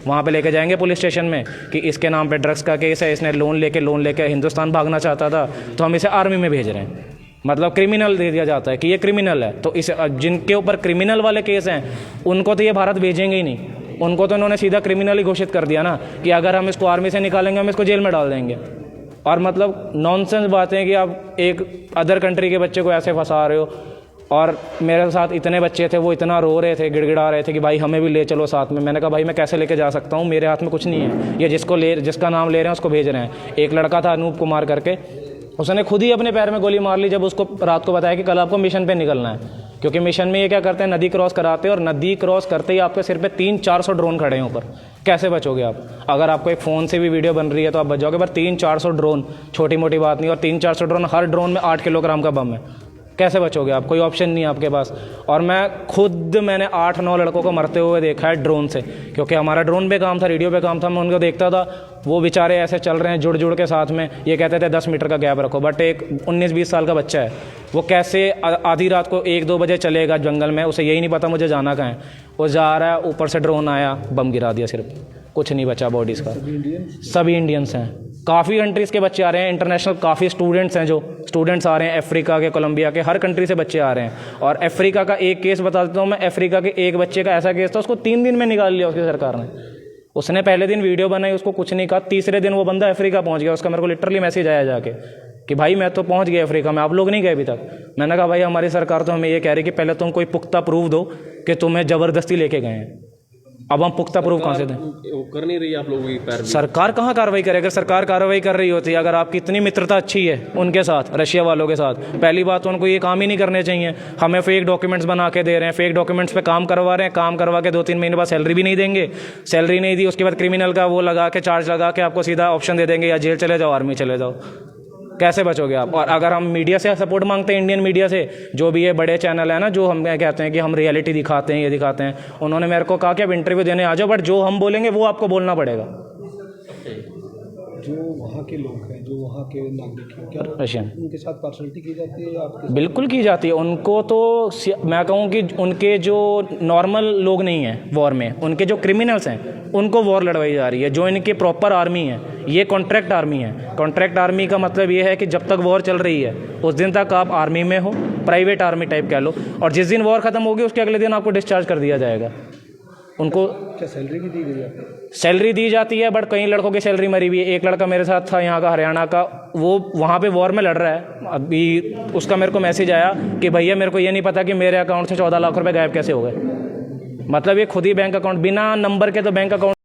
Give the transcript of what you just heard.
वहाँ पे लेके जाएंगे पुलिस स्टेशन में कि इसके नाम पे ड्रग्स का केस है, इसने लोन लेके हिंदुस्तान भागना चाहता था, तो हम इसे आर्मी में भेज रहे हैं। मतलब क्रिमिनल दे दिया जाता है कि ये क्रिमिनल है। तो इस जिनके ऊपर क्रिमिनल वाले केस हैं उनको तो ये भारत भेजेंगे ही नहीं, उनको तो इन्होंने सीधा क्रिमिनल ही घोषित कर दिया ना कि अगर हम इसको आर्मी से निकालेंगे हम इसको जेल में डाल देंगे। और मतलब नॉनसेंस बातें हैं कि आप एक अदर कंट्री के बच्चे को ऐसे फंसा रहे हो। और मेरे साथ इतने बच्चे थे, वो इतना रो रहे थे, गिड़गिड़ा रहे थे कि भाई हमें भी ले चलो साथ में। मैंने कहा भाई मैं कैसे लेके जा सकता हूँ, मेरे हाथ में कुछ नहीं है, ये जिसका नाम ले रहे हैं उसको भेज रहे हैं। एक लड़का था अनूप कुमार करके, उसने खुद ही अपने पैर में गोली मार ली जब उसको रात को बताया कि कल आपको मिशन पे निकलना है। क्योंकि मिशन में ये क्या करते हैं, नदी क्रॉस कराते हैं, और नदी क्रॉस करते ही आपके सिर पे 300-400 ड्रोन खड़े हैं ऊपर। कैसे बचोगे आप? अगर आपको एक फ़ोन से भी वीडियो बन रही है तो आप बच जाओगे, पर 300-400 ड्रोन छोटी मोटी बात नहीं। और 300-400 ड्रोन, हर ड्रोन में 8 किलोग्राम का बम है। कैसे बचोगे आप? कोई ऑप्शन नहीं है आपके पास। और मैंने 8-9 लड़कों को मरते हुए देखा है ड्रोन से, क्योंकि हमारा ड्रोन पे काम था, रेडियो पे काम था, मैं उनको देखता था, वो बेचारे ऐसे चल रहे हैं जुड़ के साथ में। ये कहते थे 10 मीटर का गैप रखो, बट एक 19-20 साल का बच्चा है, वो कैसे आधी रात को 1-2 बजे चलेगा जंगल में, उसे यही नहीं पता मुझे जाना कहाँ है। वो जा रहा है, ऊपर से ड्रोन आया, बम गिरा दिया, सिर्फ कुछ नहीं बचा बॉडीज़ का। सभी इंडियन्स हैं, काफ़ी कंट्रीज़ के बच्चे आ रहे हैं, इंटरनेशनल काफ़ी स्टूडेंट्स हैं, जो स्टूडेंट्स आ रहे हैं अफ्रीका के, कोलंबिया के, हर कंट्री से बच्चे आ रहे हैं। और अफ्रीका का एक केस बता देता हूँ मैं, अफ्रीका के एक बच्चे का ऐसा केस था, उसको 3 दिन में निकाल लिया उसकी सरकार ने। उसने पहले दिन वीडियो बनाई, उसको कुछ नहीं कहा, तीसरे दिन वो बंदा अफ्रीका पहुँच गया। उसका मेरे को लिटरली मैसेज आया जाके कि भाई मैं तो पहुँच गया अफ्रीका में, आप लोग नहीं गए अभी तक। मैंने कहा भाई हमारी सरकार तो हमें ये कह रही कि पहले तुम कोई पुख्ता प्रूफ दो कि तुम्हें ज़बरदस्ती लेके गए हैं। अब हम पुख्ता प्रूफ कहाँ से दें? कर नहीं रही आप लोगों की पैरवी। सरकार कहाँ कार्रवाई करे? अगर सरकार कार्रवाई कर रही होती, अगर आपकी इतनी मित्रता अच्छी है उनके साथ, रशिया वालों के साथ, पहली बात तो उनको ये काम ही नहीं करने चाहिए। हमें फेक डॉक्यूमेंट्स बना के दे रहे हैं, फेक डॉक्यूमेंट्स पे काम करवा रहे हैं, काम करवा के 2-3 महीने बाद सैलरी भी नहीं देंगे। सैलरी नहीं दी, उसके बाद क्रिमिनल का वो लगा के, चार्ज लगा के आपको सीधा ऑप्शन दे देंगे, या जेल चले जाओ, आर्मी चले जाओ। कैसे बचोगे आप? और अगर हम मीडिया से सपोर्ट मांगते हैं, इंडियन मीडिया से, जो भी ये बड़े चैनल है ना, जो हम कहते हैं कि हम रियलिटी दिखाते हैं, ये दिखाते हैं, उन्होंने मेरे को कहा कि आप इंटरव्यू देने आ जाओ, बट जो हम बोलेंगे वो आपको बोलना पड़ेगा। जो वहाँ के लोग हैं, जो वहाँ के नागरिक हैं, क्या रशियन, उनके साथ पार्शलिटी की जाती है आपके? बिल्कुल की जाती है। उनको तो मैं कहूँ कि उनके जो नॉर्मल लोग नहीं हैं वॉर में, उनके जो क्रिमिनल्स हैं उनको वॉर लड़वाई जा रही है। जो इनकी प्रॉपर आर्मी है, ये कॉन्ट्रैक्ट आर्मी है। कॉन्ट्रैक्ट आर्मी का मतलब ये है कि जब तक वॉर चल रही है उस दिन तक आप आर्मी में हो, प्राइवेट आर्मी टाइप कह लो, और जिस दिन वॉर ख़त्म होगी उसके अगले दिन आपको डिस्चार्ज कर दिया जाएगा। उनको क्या सैलरी भी दी गई है? सैलरी दी जाती है, बट कई लड़कों की सैलरी मरी हुई है। एक लड़का मेरे साथ था यहाँ का, हरियाणा का, वो वहाँ पे वॉर में लड़ रहा है अभी। उसका मेरे को मैसेज आया कि भैया मेरे को ये नहीं पता कि मेरे अकाउंट से 14 लाख रुपए गायब कैसे हो गए। मतलब ये खुद ही बैंक अकाउंट, बिना नंबर के तो बैंक अकाउंट